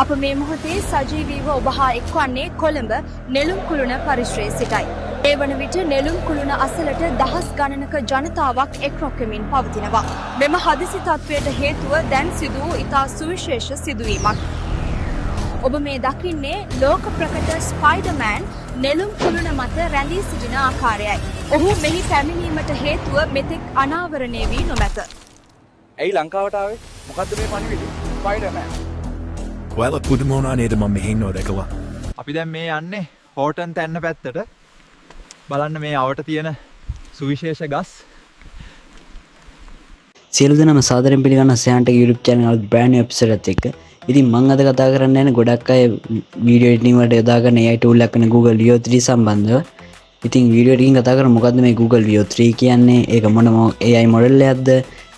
අප මේ මොහොතේ සජීවීව ඔබ හා එක්වන්නේ කොළඹ නෙළුම් කුළුණ පරිශ්‍රයේ සිටයි. ඒ වන විට නෙළුම් කුළුණ අසලට දහස් ගණනක ජනතාවක් එක්රොක්කමින් පවතිනවා. මෙම හදිසි තත්ත්වයට හේතුව දැන් සිදු වූ ඉතා සුවිශේෂ සිදුවීමක්. ඔබ මේ දකින්නේ ලෝක ප්‍රකට ස්පයිඩර්මෑන් නෙළුම් කුළුණ මත රැඳී සිටින ආකාරයයි. ඔහු මෙහි පැමිණීමට හේතුව මෙතෙක් අනාවරණය වී නොමැත. ඇයි ලංකාවට ආවේ? මොකද්ද මේ පණිවිඩය? ස්පයිඩර්මෑන්. ඔයාලා පුදුම වුණා නේද මම මෙහි ඉන්නව දැකලා? අපි දැන් මේ යන්නේ හෝටන් තැන්න පැත්තට. බලන්න මේ අවට තියෙන සුවිශේෂ ගස්. සියලු දෙනාම සාදරයෙන් පිළිගන්න සෑන්ට් YouTube channel වල brand new episode එකත් එක්ක. ඉතින් මම අද කතා කරන්න යන්නේ ගොඩක් අය video editing වලට යොදා ගන්න AI tool එකක් වෙන Google Veo 3 සම්බන්ධව. ඉතින් video editing කතා කරමු මොකද්ද මේ Google Veo 3 කියන්නේ? ඒක මොන AI model එකක්ද?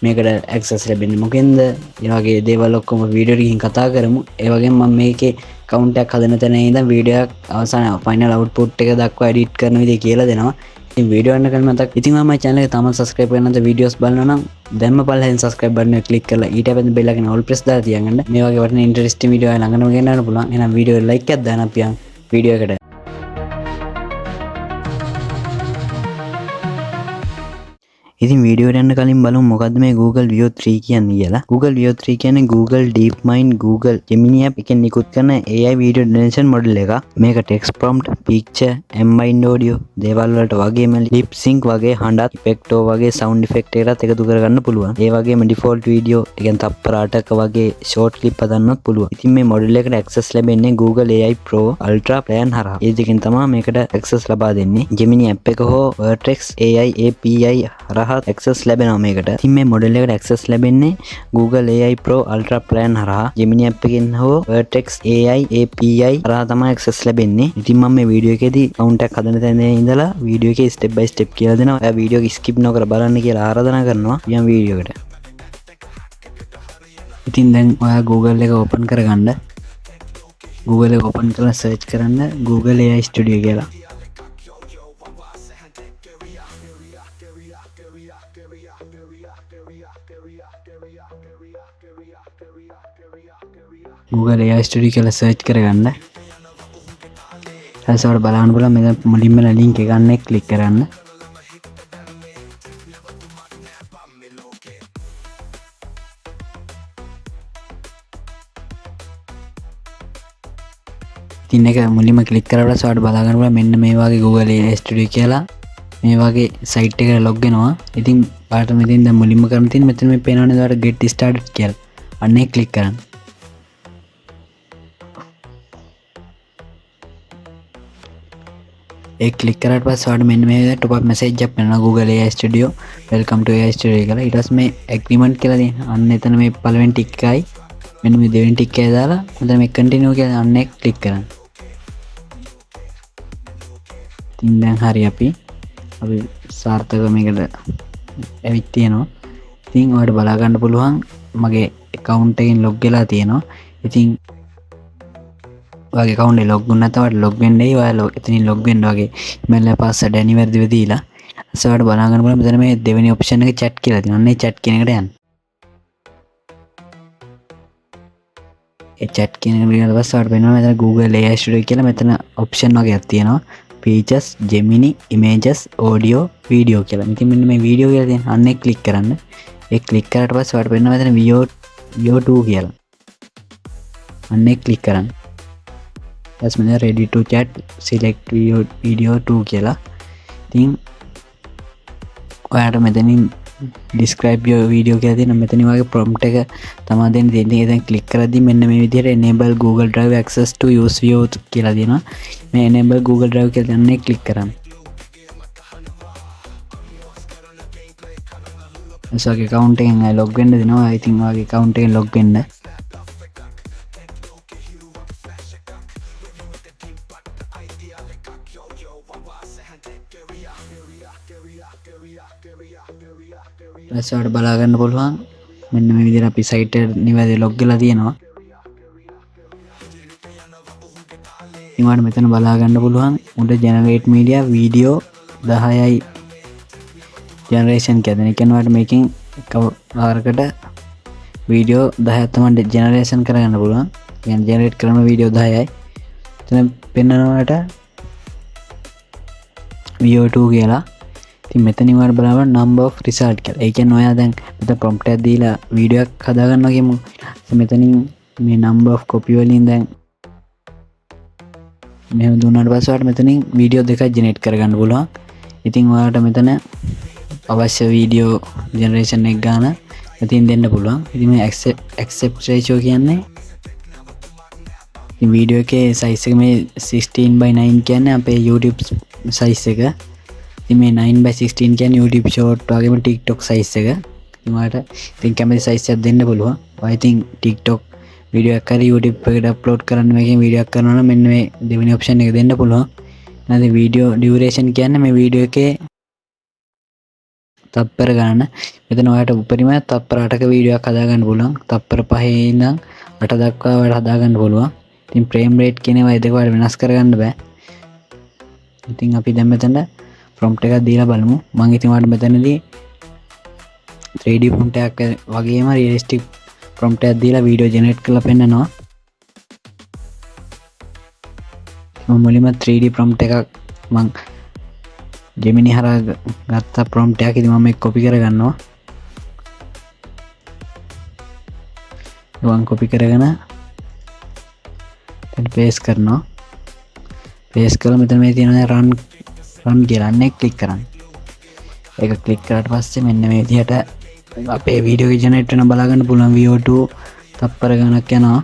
මේකට access ලැබෙන්නේ මොකෙන්ද? ඒ වගේ දේවල් ඔක්කොම video එකකින් කතා කරමු. ඒ වගේම මම මේකේ account එකක් හදන තැන ඉඳන් video එකක් අවසාන final output එක දක්වා edit කරන විදිහ කියලා දෙනවා. ඉතින් video එක කරන මතක්. ඉතින් මම channel එක තාම subscribe කරන්න නැත්නම් videos බලනවා නම් දැන්ම පල්ලෙන් subscribe button එක click කරලා ඊට පස්සේ bell icon all press දාලා තියාගන්න. මේ වගේ වටිනා interesting video එක ළඟටම ගෙන්නන්න පුළුවන්. එහෙනම් video එක like එකක් දාන්න අපි යන් video එකට. ඉතින් වීඩියෝ එකට යන්න කලින් බලමු මොකද්ද මේ Google Veo 3 කියන්නේ කියලා. Google Veo 3 කියන්නේ Google DeepMind Google Gemini app එකෙන් නිකුත් කරන AI video generation model එකක්. මේක text prompt, picture, M-Mind audio දේවල් වලට වගේම lip sync වගේ හඬත් effect වගේ sound effect එකකට එකතු කරගන්න පුළුවන්. ඒ වගේම default video, ඒ කියන්නේ තප්පර 8ක වගේ short clip හදන්නත් පුළුවන්. ඉතින් මේ model එකට access ලැබෙන්නේ Google AI Pro Ultra plan හරහා. ඒ දෙකෙන් තමයි මේකට access ලබා දෙන්නේ. Gemini app එක හෝ Vertex AI API හරහා access ලැබෙනවා මේකට. ඉතින් මේ මොඩල් එකට access ලැබෙන්නේ Google AI Pro Ultra plan හරහා. Gemini app එකෙන් හෝ Vertex AI API හරහා තමයි access ලැබෙන්නේ. ඉතින් මම මේ වීඩියෝ එකේදී account එකක් හදන තැන ඉඳලා වීඩියෝ එකේ step by step කියලා දෙනවා. ඔයා වීඩියෝ එක skip නොකර බලන්න කියලා ආරාධනා කරනවා. යම් වීඩියෝ එකට. ඉතින් දැන් ඔයා Google එක open කරගන්න. Google එක open කරලා search කරන්න Google AI Studio කියලා. Google AI Studio කියලා search කරගන්න. ඊට බලන්න බලන්න මෙතන මුලින්ම link එක ගන්න click කරන්න. ඉතින් එක මුලින්ම click කරලා ඊට බලා ගන්න බලන්න මෙන්න මේ වගේ Google AI Studio කියලා මේ වගේ site එකට log වෙනවා. ඉතින් ඔයාලට මෙතෙන් දැන් මුලින්ම කරන්න තියෙන්නේ මෙතන මේ පේනවනේ ඔයාලට get started කියලා. අන්න ඒක click කරන්න. एक क्लिक කරාට පස්සේ ඔයාලට මෙන්න මේ විදිහට top up message එකක් එනවා Google AI Studio welcome to AI Studio කියලා. ඊට පස්සේ මේ agreement කියලා තියෙනවා. අන්න එතන මේ පළවෙනි ටික එකයි මෙන්න මේ දෙවෙනි ටික එකයි දාලා මෙතන මේ continue කියලා අන්න ඒක ක්ලික් කරන්න. ඉතින් දැන් හරි අපි සාර්ථකව මේකට ඇවිත් තියෙනවා. ඉතින් ඔයාලට බලා ගන්න පුළුවන් මගේ account එකෙන් log වෙලා තියෙනවා. ඉතින් ඔයාගේ account එක log වුණ නැත්නම් log වෙන්නේ ඔයා එතනින් log වෙන්න වගේ email එක password අනිවාර්යව දීලා ඊට බලා ගන්න බලන්න මෙතන මේ දෙවෙනි option එක chat කියලා තියෙනවා. අන්න ඒ chat කියන එකට යන්න. ඒ chat කියන එකට ගියාට පස්සේ ඔයාලට වෙනවා මෙතන Google AI Studio කියලා මෙතන option වගේක් තියෙනවා. Features, Gemini, Images, Audio, Video කියලා. ඉතින් මෙන්න මේ video කියලා තියෙනවා. අන්න ඒක click කරන්න. ඒක click කරාට පස්සේ ඔයාලට වෙනවා මෙතන Veo 2 කියලා. අන්න ඒක click කරන්න. ඊට පස්සේ ready to chat select video 2 කියලා. ඉතින් ඔයාලට මෙතනින් describe your video කියලා තියෙන මෙතනින් වගේ prompt එක තමයි දෙන්නේ. ඉතින් දැන් click කරද්දී මෙන්න මේ විදිහට enable Google Drive access to use Veo කියලා තියෙනවා. මේ enable Google Drive කියලා දැන් click කරන්න. ඔයාගේ account එකෙන් log වෙන්න දෙනවා. ඉතින් ඔයාගේ account එකෙන් log වෙන්න. ඊට බලා ගන්න පුළුවන් මෙන්න මේ විදිහට අපි site එකට නිවැරදි log වෙලා තියෙනවා. ඉතින් ඔයාලට මෙතන බලා ගන්න පුළුවන් උඩ generate media video 10යි generation කියලා. ඒ කියන්නේ ඔයාලට මේකෙන් එක වාරකට වීඩියෝ 10ක් තමයි generation කරගන්න පුළුවන්. يعني ජෙනරේට් කරන වීඩියෝ 10යි. එතන පෙන්නනවාට VO2 කියලා. ඉතින් මෙතනින් ඔයාලා බලන්න number of result කියලා. ඒ කියන්නේ ඔයා දැන් මෙතන prompt එකක් දීලා වීඩියෝ එකක් හදා ගන්නවා කියමු. මෙතනින් මේ number of copy වලින් දැන් මෙහෙම දුන්නාට පස්සේ ඔයාලට මෙතනින් වීඩියෝ දෙකක් ජෙනරේට් කරගන්න පුළුවන්. ඉතින් ඔයාලට මෙතන අවශ්‍ය වීඩියෝ ජෙනරේෂන් එක ගන්න මෙතනින් දෙන්න පුළුවන්. ඉතින් මේ accept ratio කියන්නේ ඉතින් වීඩියෝ එකේ size එක මේ 16:9 කියන්නේ අපේ YouTube size එක. ඉතින් මේ 9:16 කියන්නේ YouTube short වගේම TikTok size එක. ඉතින් ඔයාලට ඉතින් කැමති size එකක් දෙන්න පුළුවන්. ඔයා ඉතින් TikTok වීඩියෝ එකක් හරි YouTube එකට අප්ලෝඩ් කරන්න මේකෙන් වීඩියෝ එකක් කරනවා නම් මෙන්න මේ දෙවෙනි ඔප්ෂන් එක දෙන්න පුළුවන්. නැත්නම් වීඩියෝ ඩියුරේෂන් කියන්නේ මේ වීඩියෝ එකේ තප්පර ගණන. මෙතන ඔයාලට උපරිම තප්පර 8ක වීඩියෝ එකක් හදා ගන්න පුළුවන්. තප්පර 5 ඉඳන් 8 දක්වා ඔයාලට හදා ගන්න පුළුවන්. ඉතින් frame rate කියන ඒවා දෙක ඔයාලට වෙනස් කරගන්න බෑ. ඉතින් අපි දැන් මෙතන prompt එකක් දීලා බලමු. මම ඉතින් ඔයාලට මෙතනදී 3D prompt එකක් වගේම realistic prompt එකක් දීලා වීඩියෝ ජෙනරේට් කරලා පෙන්නනවා. මම මුලින්ම 3D prompt එකක් මම Gemini හරහා ගත්ත prompt එකක් ඉතින් මම මේක copy කරගන්නවා. මම copy කරගෙන දැන් paste කරනවා. paste කරලා මෙතන මේ තියෙනවා run කියලා අන්න එක click කරන්න. ඒක click කරාට පස්සේ මෙන්න මේ විදිහට අපේ වීඩියෝ එක ජෙනරේට් වෙන බලා ගන්න පුළුවන්. VO2 තප්පර ගණක් යනවා.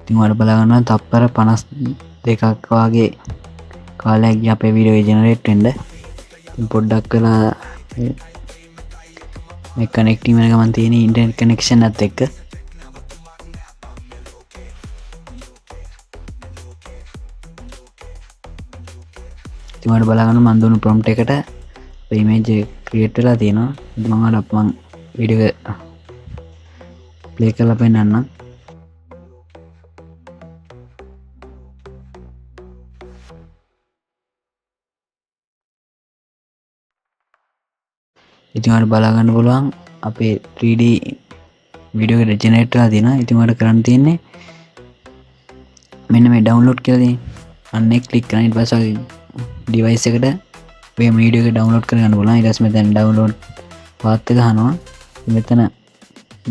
ඉතින් ඔයාලා බලා ගන්නවා තප්පර 52ක් වගේ කාලයක් ගියා අපේ වීඩියෝ එක ජෙනරේට් වෙන්න. ඉතින් පොඩ්ඩක් වෙලා මේ කනෙක්ටිං වෙන ගමන් තියෙන ඉන්ටර්නෙට් කනෙක්ෂන් එකත් එක්ක ඉතින් ඔයාලා බලා ගන්න මම දුන්නු prompt එකට image create වෙලා තියෙනවා. ඉතින් මම වීඩියෝ එක play කරලා පෙන්නන්නම්. ඉතින් ඔයාලට බලා ගන්න පුළුවන් අපේ 3D වීඩියෝ එක ජෙනරේට් වෙලා තියෙනවා. ඉතින් ඔයාලට කරන්න තියෙන්නේ මෙන්න මේ download කියලා තියෙන අන්න එක ක්ලික් කරලා ඊට පස්සේ device එකට මේ වීඩියෝ එක download කරගන්න පුළුවන්. ඊට පස්සේ මෙතන download path එක ගන්නවා. මෙතන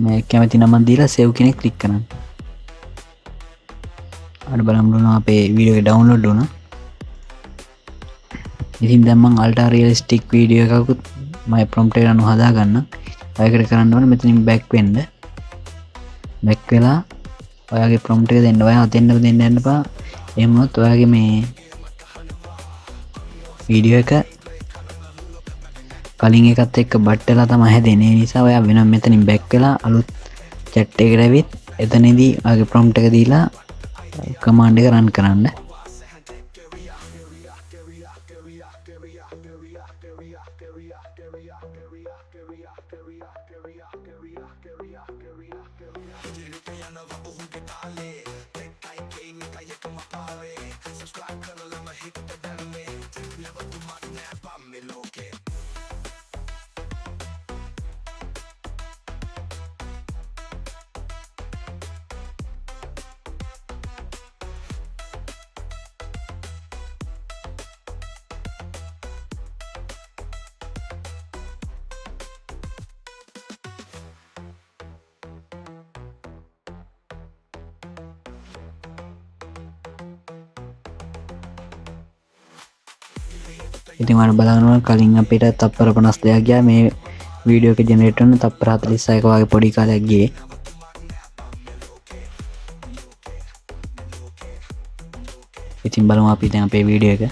මේ කැමති නමක් දීලා save කියන එක ක්ලික් කරන්න. අර බලන්න අපේ වීඩියෝ එක download වුණා. ඉතින් දැන් මම ultra realistic වීඩියෝ එකකුත් my prompt එක අනුව හදා ගන්න. ඔයකට කරන්න ඕනේ මෙතනින් back වෙන්න. back වෙලා ඔයාගේ prompt එක දෙන්න. ඔයා දෙන්න යන්න එපා. එහෙම වුණොත් ඔයාගේ මේ වීඩියෝ එක කලින් එකත් එක්ක බට් වෙලා තමයි හැදෙන්නේ. ඒ නිසා ඔයා වෙනම මෙතනින් back වෙලා අලුත් chat එකකට ඇවිත් එතනදී ඔයාගේ prompt එක දීලා command එක run කරන්න. ඉතින් ඔයාලා බලනවා කලින් අපිට තප්පර 52ක් ගියා. මේ වීඩියෝ එක ජෙනරේට් වෙන තප්පර 46ක වගේ පොඩි කාලයක් ගියේ. ඉතින් බලමු අපි දැන් අපේ වීඩියෝ එක.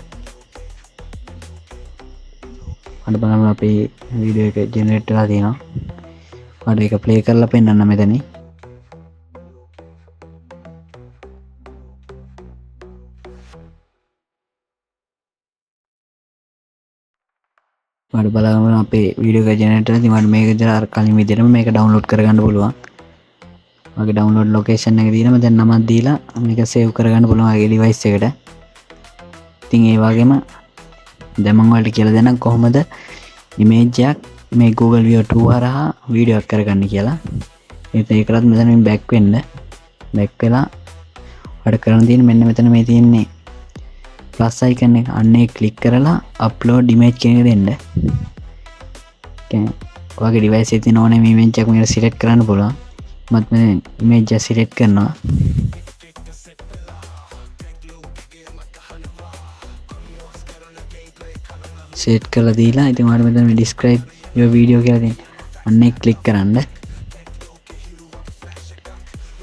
අද බලමු අපේ වීඩියෝ එක ජෙනරේට් වෙලා තියෙනවා. මට ඒක ප්ලේ කරලා පෙන්නන්න මෙතනින්. මට බලන්න අපේ වීඩියෝ එක ජෙනරේට් වෙලා ඉතින් මට මේක ඉතින් අර කලින් විදිහටම මේක ඩවුන්ලෝඩ් කරගන්න පුළුවන්. මගේ ඩවුන්ලෝඩ් ලොකේෂන් එක දීලා මම දැන් නමක් දීලා මේක සේව් කරගන්න පුළුවන් මගේ ඩිවයිස් එකට. ඉතින් ඒ වගේම දැන් මම ඔයාලට කියලා දෙන්නම් කොහොමද ඉමේජ් එකක් මේ Google View 2 හරහා වීඩියෝ එකක් කරගන්න කියලා. ඒකටත් මෙතනින් බෑක් වෙන්න. බෑක් වෙලා ඔයාලට කරන්න තියෙන්නේ මෙන්න මෙතන මේ තියෙන්නේ ප්ලස් අයිකන් එක අන්නේ ක්ලික් කරලා අප්ලෝඩ් ඉමේජ් කියන එක දෙන්න. ඔයාගේ ඩිවයිස් එකේ තියෙන ඕනෑම ඉමේජ් එකක් මේක සිලෙක්ට් කරන්න පුළුවන්. මම මේ ඉමේජ් එක සිලෙක්ට් කරනවා. සෙට් කරලා දීලා ඉතින් ඔයාලා මෙතන මේ describe your video කියලා තියෙන අන්නේ ක්ලික් කරන්න.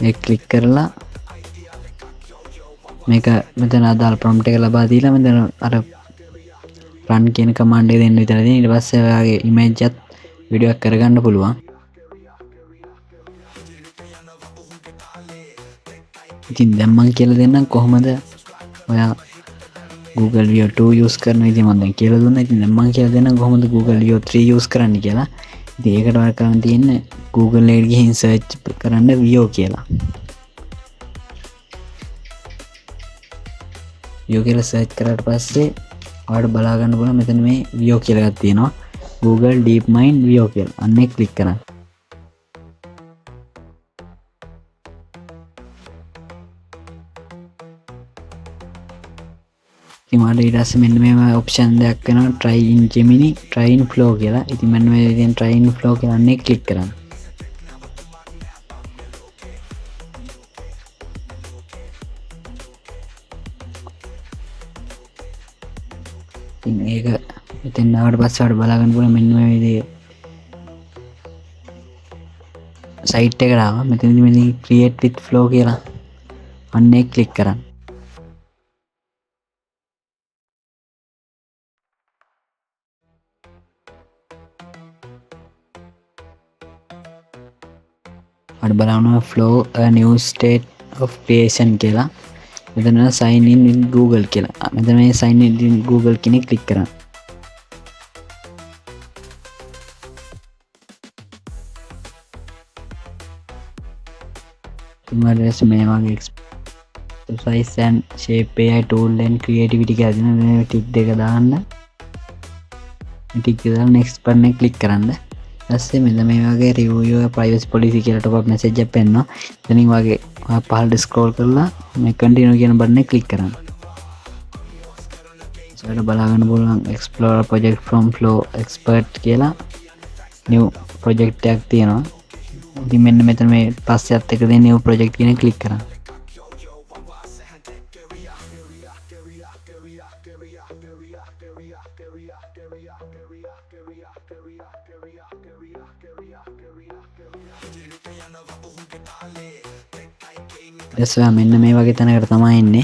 ඒක ක්ලික් කරලා මේක මෙතන අදාළ prompt එක ලබා දීලා මෙතන අර run කියන command එක දෙන්න විතරයි තියෙන්නේ. ඊට පස්සේ ඔයාගේ image එකත් වීඩියෝ එකක් කරගන්න පුළුවන්. ඉතින් දැන් මම කියලා දෙන්නම් කොහොමද ඔයා Google View 2 use කරන විදිහ මම දැන් කියලා දුන්නා. ඉතින් දැන් මම කියලා දෙන්නම් කොහොමද Google View 3 use කරන්න කියලා. ඉතින් ඒකට ඔයාලා කරන්න තියෙන්නේ Google එකට ගිහින් search කරන්න View කියලා. View කියලා search කරාට පස්සේ ඔයාලට බලා ගන්න පුළුවන් මෙතන මේ View කියලා එකක් තියෙනවා. Google DeepMind View කියලා. අන්න ඒක ක්ලික් කරන්න. ඉතින් ඊට පස්සේ මෙන්න මේ ඔප්ෂන් දෙකක් වෙනවා try in Gemini try in Flow කියලා. ඉතින් මෙන්න මේ විදිහෙන් try in Flow කියලා අන්නේ ක්ලික් කරන්න. ඉතින් ඒක මෙතෙන් ආවට පස්සේ ඔයාලට බලා ගන්න පුළුවන් මෙන්න මේ විදිහේ සයිට් එකට ආවා. මෙතනදී මේ create with Flow කියලා අන්නේ ක්ලික් කරන්න. අර බලන්න flow a new state of creation කියලා. මෙතන sign in with Google කියලා. මෙතන මේ sign in with Google කියන එක ක්ලික් කරන්න. ඊමණස් මේ වගේ exercise and shape AI tool and creativity කියලා දෙන මේ ටික් දෙක දාන්න. ටික් එක දාලා next button එක ක්ලික් කරන්න. ඊපස්සේ මෙන්න මේ වගේ review your privacy policy කියලා top up message එකක් එනවා. එතනින් වගේ පහළට scroll කරලා මේ continue කියන button එක click කරන්න. ඒකට බලා ගන්න පුළුවන් explore project from Flow expert කියලා new project එකක් තියෙනවා. ඉතින් මෙන්න මෙතන මේ පස්සෙත් එක දෙන new project කියන එක click කරන්න. දැන් මෙන්න මේ වගේ තැනකට තමයි ඉන්නේ.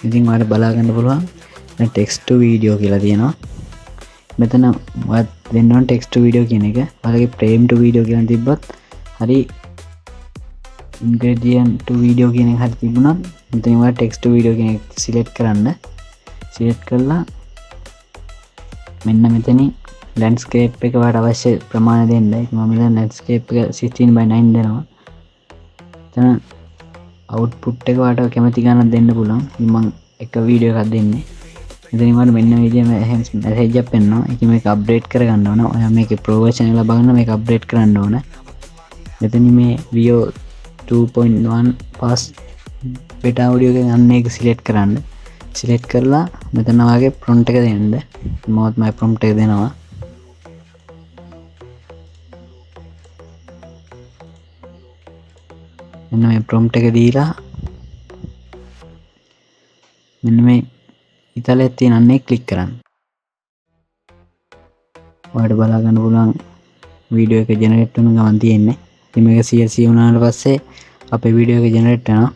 ඉතින් ඔයාලට බලා ගන්න පුළුවන් දැන් text to video කියලා තියෙනවා. මෙතන ඔයාලට දෙන්න ඕන text to video කියන එක. ඔයාලගේ frame to video කියලා තිබ්බත් හරි ingredient to video කියන එක හරි තිබුණා. මෙතන ඔයාලා text to video කියන එක select කරන්න. select කරලා මෙන්න මෙතනින් landscape එක ඔයාලට අවශ්‍ය ප්‍රමාණය දෙන්න. මම දැන් landscape එක 16:9 දෙනවා. එතන output එක ඔයාලට කැමති ගානක් දෙන්න පුළුවන්. ඉතින් මම එක වීඩියෝ එකක් දෙන්නේ. එතනින් මට මෙන්න විදිය මැසේජ් එකක් එනවා. ඉතින් මේක අප්ඩේට් කරගන්න ඕන. ඔයා මේකේ pro version එක ලබා ගන්න මේක අප්ඩේට් කරන්න ඕන. මෙතන මේ View 2.1 fast beta audio එක අන්න ඒක select කරන්න. select කරලා මෙතන වාගේ prompt එක දෙන්න. මමත් my prompt එක දෙනවා. මෙන්න මේ prompt එක දීලා මෙන්න මේ ඉතලයේ තියෙන අන්නේ ක්ලික් කරන්න. ඔයාලට බලා ගන්න පුළුවන් වීඩියෝ එක ජෙනරේට් වෙන ගමන් තියෙන්නේ. ඉතින් මේක CLC වුණාට පස්සේ අපේ වීඩියෝ එක ජෙනරේට් වෙනවා.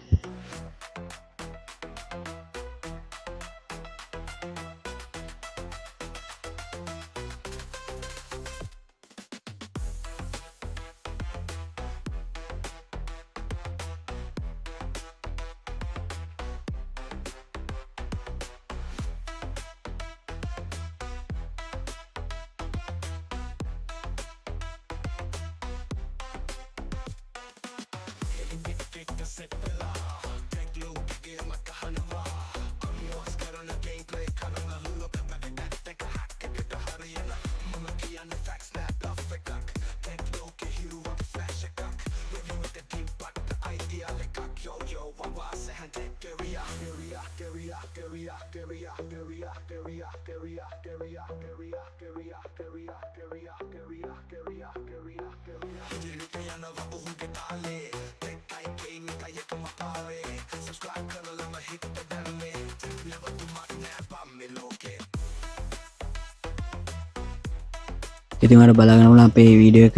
ඉතින් මට බලාගන්න පුළුවන් අපේ වීඩියෝ එක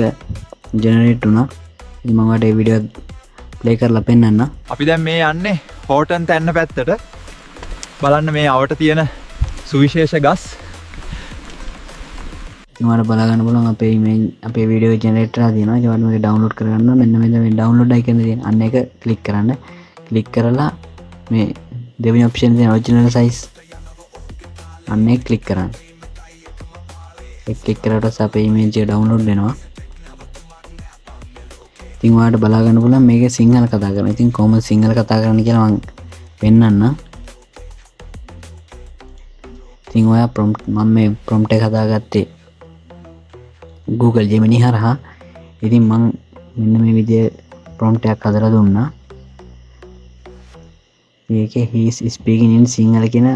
ජෙනරේට් වුණා. ඉතින් මම ඔයාලට මේ වීඩියෝ ප්ලේ කරලා පෙන්නන්න. අපි දැන් මේ යන්නේ හෝටන් තැන්න පැත්තට. බලන්න මේ අවට තියෙන සුවිශේෂ ගස්. ඉතින් ඔයාලට බලාගන්න පුළුවන් අපේ වීඩියෝ ජෙනරේට් කරලා තියෙනවා. ඒ වගේම මේක ඩවුන්ලෝඩ් කරගන්න මෙන්න මේ ඩවුන්ලෝඩ් අයිකන් තියෙන. අන්න ඒක ක්ලික් කරන්න. ක්ලික් කරලා මේ දෙවෙනි ඔප්ෂන් තියෙන ඔරිජිනල් සයිස් අන්න ඒක ක්ලික් කරන්න. ක්ලික් කරලා පස්සේ අපේ ඉමේජ් එක ඩවුන්ලෝඩ් වෙනවා. ඉතින් ඔයාලට බලා ගන්න පුළුවන් මේක සිංහල කතා කරනවා. ඉතින් කොහොමද සිංහල කතා කරන්න කියලා මම පෙන්නන්න. ඉතින් ඔයා ප්‍රොම්ප්ට් මම මේ ප්‍රොම්ප්ට් එක හදාගත්තේ Google Gemini හරහා. ඉතින් මම මෙන්න මේ විදිහේ ප්‍රොම්ප්ට් එකක් හදලා දුන්නා. මේකේ he is speaking in Sinhala කියන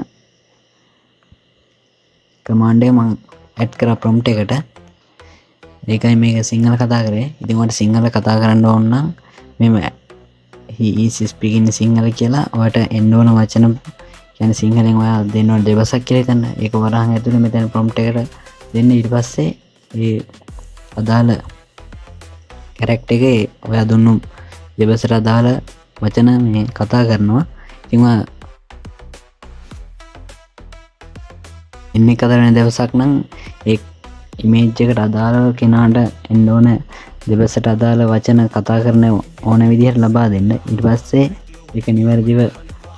කමාන්ඩ් එක මම ඇඩ් කරා ප්‍රොම්ප්ට් එකට. ඒකයි මේක සිංහල කතා කරේ. ඉතින් ඔයාලට සිංහල කතා කරන්න ඕන නම් මෙම he is speaking සිංහල කියලා ඔයාලට එන්න ඕන වචන කියන්නේ සිංහලෙන් ඔයා දෙන්න ඕන දෙබසක් කියලා හිතන්න. ඒක වරහන් ඇතුලේ මෙතන ප්‍රොම්ප්ට් එකට දෙන්න. ඊට පස්සේ ඒ අදාළ කැරක්ටර් එකේ ඔයා දුන්නු දෙබසට අදාළ වචන මේ කතා කරනවා. ඉතින් ඔයා ඉන්නේ කතරන දවසක් නම් ඒ ඉමේජ් එකට අදාළ කෙනාට එන්න ඕන දෙබසට අදාළ වචන කතා කරන ඕන විදිහට ලබා දෙන්න. ඊට පස්සේ ඒක නිවැරදිව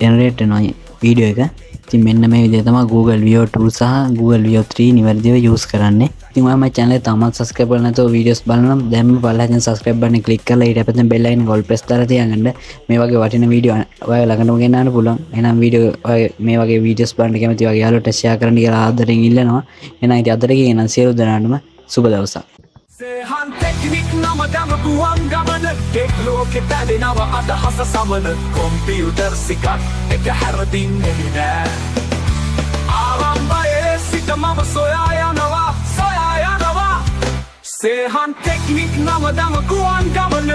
ජෙනරේට් වෙනවා වීඩියෝ එක. ඉතින් මෙන්න මේ විදිහ තමයි Google Veo 2 සහ Google Veo 3 නිවැරදිව යූස් කරන්නේ. ඉතින් ඔයා මගේ channel එක තාමත් subscribe කරලා නැතුව videos බලනවා නම් දැන්ම පල්ලෙහාන් subscribe button එක click කරලා ඊට පස්සේ bell icon එක press කරලා තියාගන්න. මේ වගේ වටින වීඩියෝ ඔයාලා ළඟටම ගෙන්නන්න පුළුවන්. එහෙනම් වීඩියෝ ඔය මේ වගේ videos බලන්න කැමති වගේ යාළුවන්ට share කරන්න කියලා ආදරෙන් ඉල්ලනවා. එහෙනම් ඉතින් අදට කියනවා සියලු දෙනාටම සුබ දවසක්. සේහන් ටෙක්නික් නම දැමපුුවන් ගමන ටෙක් ලෝකෙ පැදෙනව අදහස සමන කොම්පියුටර් සිකත් එක හැරදින් නෙවිනෑ ආරම්භයේ සිට මම සොයා යනවා සේහන් ටෙක්නික් නම දැමකුවන් ගමන